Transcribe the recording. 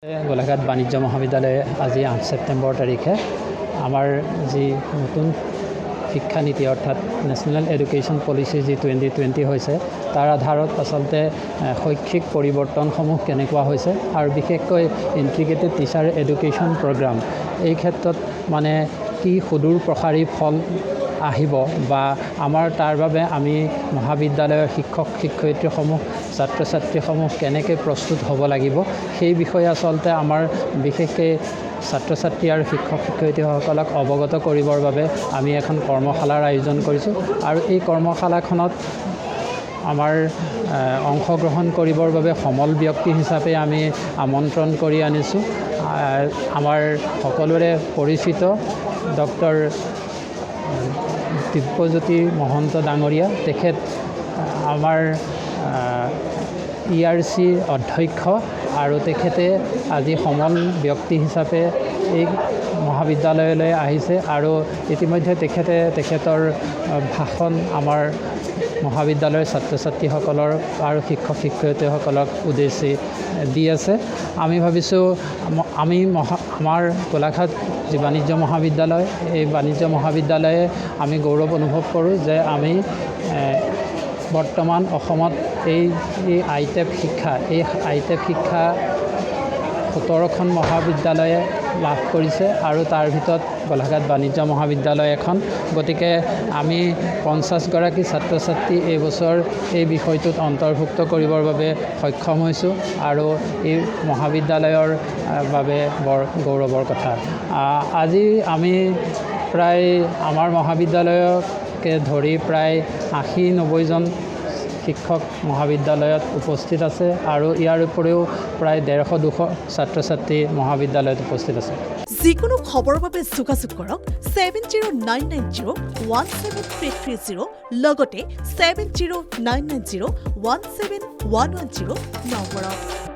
গোলাঘাট বাণিজ্য মহাবিদ্যালয়ে আজি 8 ছেপ্টেম্বৰ তাৰিখে আমাৰ যি নতুন শিক্ষানীতি অৰ্থাৎ নেশ্যনেল এডুকেশ্যন পলিচি যি 2020 হৈছে তাৰ আধাৰত আচলতে শৈক্ষিক পৰিৱৰ্তনসমূহ কেনেকুৱা হৈছে আৰু বিশেষকৈ ইণ্টিগ্ৰেটেড টিচাৰ এডুকেশ্যন প্ৰগ্ৰাম এই ক্ষেত্ৰত মানে কি সুদূৰ প্ৰসাৰী ফল আহিব বা আমাৰ তাৰ বাবে আমি মহাবিদ্যালয়ৰ শিক্ষক শিক্ষয়িত্ৰীসমূহ ছাত্ৰ ছাত্ৰীসমূহ কেনেকৈ প্ৰস্তুত হ'ব লাগিব সেই বিষয়ে আচলতে আমাৰ বিশেষকৈ ছাত্ৰ ছাত্ৰী আৰু শিক্ষক শিক্ষয়িত্ৰীসকলক অৱগত কৰিবৰ বাবে আমি এখন কৰ্মশালাৰ আয়োজন কৰিছোঁ আৰু এই কৰ্মশালাখনত আমাৰ অংশগ্ৰহণ কৰিবৰ বাবে সমল ব্যক্তি হিচাপে আমি আমন্ত্ৰণ কৰি আনিছোঁ আমাৰ সকলোৰে পৰিচিত ডক্টৰ দিব্যজ্যোতি মহন্ত ডাঙৰীয়া তেখেত আমাৰ ERC অধ্যক্ষ আৰু তেখেতে আজি সমল ব্যক্তি হিচাপে এই মহাবিদ্যালয়লৈ আহিছে আৰু ইতিমধ্যে তেখেতৰ ভাষণ আমাৰ মহাবিদ্যালয়ৰ ছাত্ৰ ছাত্ৰীসকলৰ আৰু শিক্ষক শিক্ষয়িত্ৰীসকলক উদ্দেশ্যি দি আছে আমি ভাবিছোঁ আমাৰ গোলাঘাট যি বাণিজ্য মহাবিদ্যালয় এই বাণিজ্য মহাবিদ্যালয়ে আমি গৌৰৱ অনুভৱ কৰোঁ যে আমি বৰ্তমান অসমত এই আইটেপ শিক্ষা 17খন মহাবিদ্যালয়ে লাভ কৰিছে আৰু তাৰ ভিতৰত গোলাঘাট বাণিজ্য মহাবিদ্যালয় এখন গতিকে আমি 50গৰাকী ছাত্ৰ ছাত্ৰী এই বছৰ এই বিষয়টোত অন্তৰ্ভুক্ত কৰিবৰ বাবে সক্ষম হৈছোঁ আৰু এই মহাবিদ্যালয়ৰ বাবে বৰ গৌৰৱৰ কথা আজি আমি প্ৰায় আমাৰ মহাবিদ্যালয়কে ধৰি প্ৰায় 80-90জন শিক্ষক মহাবিদ্যালয়ত উপস্থিত আছে আৰু ইয়াৰ উপৰিও প্ৰায় 150-200 ছাত্ৰ ছাত্ৰী মহাবিদ্যালয়ত উপস্থিত আছে যিকোনো খবৰৰ বাবে যোগাযোগ কৰক 7099017330 লগতে 7099017110 নম্বৰত